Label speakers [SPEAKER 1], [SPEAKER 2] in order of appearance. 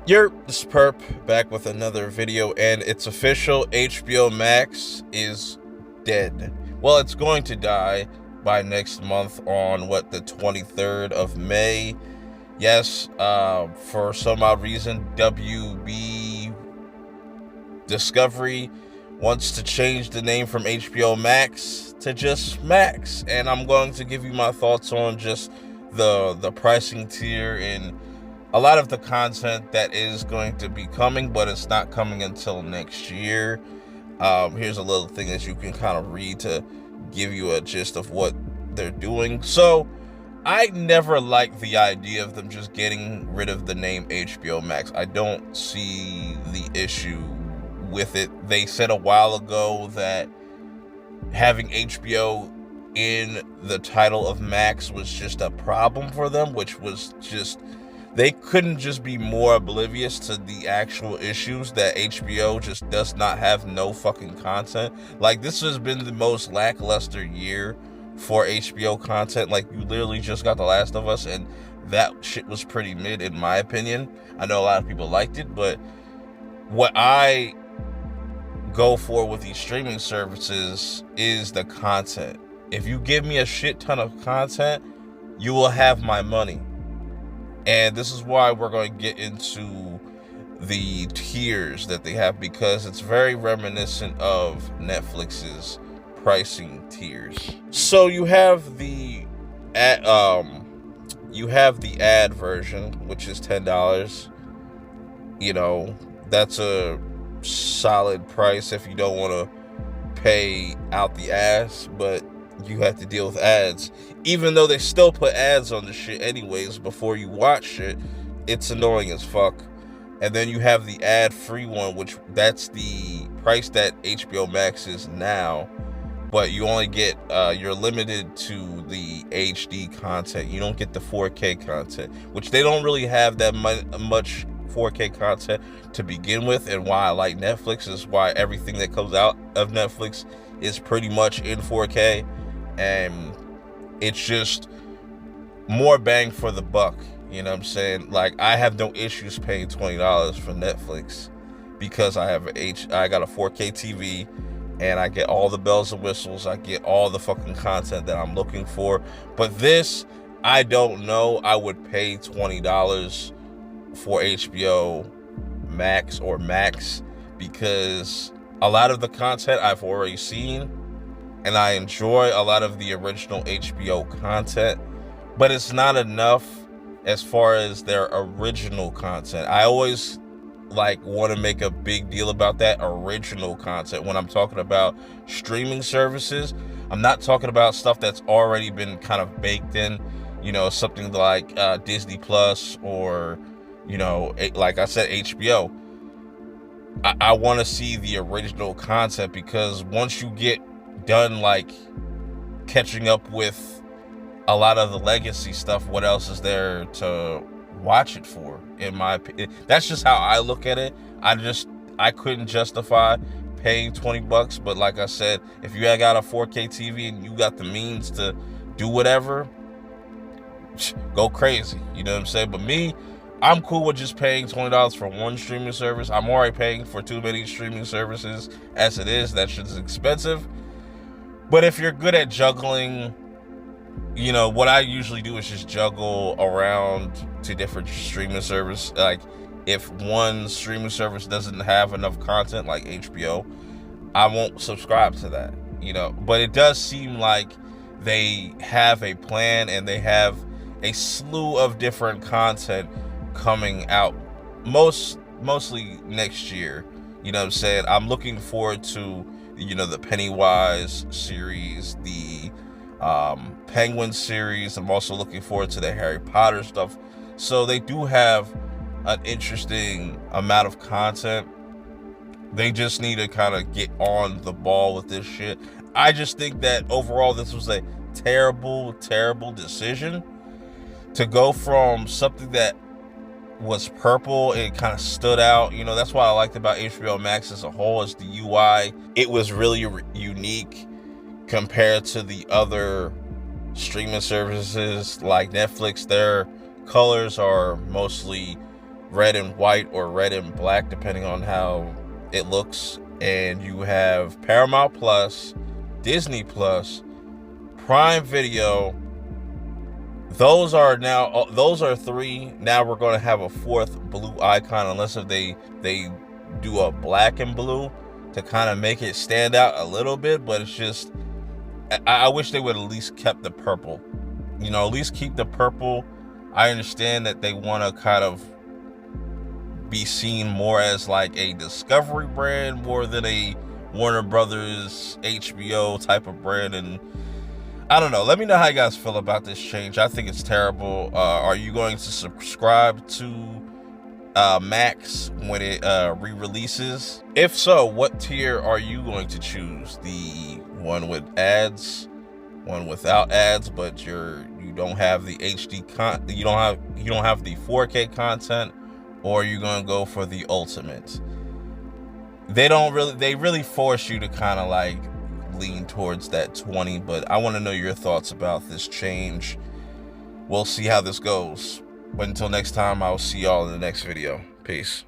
[SPEAKER 1] This Perp back with another video, and it's official. HBO Max is dead. Well, it's going to die by next month on the 23rd of May. Yes, for some odd reason, WB Discovery wants to change the name from HBO Max to just Max, and I'm going to give you my thoughts on just the pricing tier and a lot of the content that is going to be coming, but it's not coming until next year. Here's a little thing that you can kind of read to give you a gist of what they're doing. So I never liked the idea of them just getting rid of the name HBO Max. I don't see the issue with it. They said a while ago that having HBO in the title of Max was just a problem for them, which was just, they couldn't just be more oblivious to the actual issues that HBO just does not have no fucking content. Like, this has been the most lackluster year for HBO content. Like, you literally just got The Last of Us, and that shit was pretty mid in my opinion. I know a lot of people liked it, but what I go for with these streaming services is the content. If you give me a shit ton of content, you will have my money. And this is why we're going to get into the tiers that they have, because it's very reminiscent of Netflix's pricing tiers. So you have the ad version, which is $10. You know, that's a solid price if you don't want to pay out the ass, but you have to deal with ads. Even though they still put ads on the shit anyways before you watch it, it's annoying as fuck. And then you have the ad-free one, which that's the price that HBO Max is now, but you only get, you're limited to the HD content. You don't get the 4K content, which they don't really have that much 4K content to begin with. And why I like Netflix is why everything that comes out of Netflix is pretty much in 4K, and it's just more bang for the buck. You know what I'm saying? Like, I have no issues paying $20 for Netflix because I got a 4K TV, and I get all the bells and whistles. I get all the fucking content that I'm looking for. But this, I don't know. I would pay $20 for HBO Max or Max because a lot of the content I've already seen, and I enjoy a lot of the original HBO content, but it's not enough as far as their original content. I always want to make a big deal about that original content when I'm talking about streaming services. I'm not talking about stuff that's already been kind of baked in, you know, something like Disney Plus or, you know, like I said, HBO. I want to see the original content, because once you get done catching up with a lot of the legacy stuff, what else is there to watch it for? In my opinion, that's just how I look at it. I couldn't justify paying $20, but like I said, if you got a 4K TV and you got the means to do whatever, go crazy. You know what I'm saying? But me, I'm cool with just paying $20 for one streaming service. I'm already paying for too many streaming services as it is. That shit's expensive. But if you're good at juggling, you know, what I usually do is just juggle around to different streaming services. Like, if one streaming service doesn't have enough content, like HBO, I won't subscribe to that, you know. But it does seem like they have a plan, and they have a slew of different content coming out mostly next year. You know what I'm saying? I'm looking forward to, you know, the Pennywise series, the Penguin series. I'm also looking forward to the Harry Potter stuff. So they do have an interesting amount of content. They just need to kind of get on the ball with this shit. I just think that overall this was a terrible decision to go from something that was purple. It kind of stood out. You know, that's what I liked about HBO Max as a whole, is the UI. It was really unique compared to the other streaming services like Netflix. Their colors are mostly red and white or red and black, depending on how it looks. And you have Paramount Plus, Disney Plus, Prime Video. Those are three. Now we're going to have a fourth blue icon, unless if they do a black and blue to kind of make it stand out a little bit. But it's just, I wish they would at least kept the purple. You know, at least keep the purple. I understand that they want to kind of be seen more as like a Discovery brand more than a Warner Brothers HBO type of brand. And I don't know, let me know how you guys feel about this change. I think it's terrible. Are you going to subscribe to Max when it re-releases? If so, what tier are you going to choose? The one with ads, one without ads, but you don't have the HD you don't have the 4K content, or are you going to go for the ultimate? They really force you to kind of like lean towards that 20, but I want to know your thoughts about this change. We'll see how this goes. But until next time, I'll see y'all in the next video. Peace.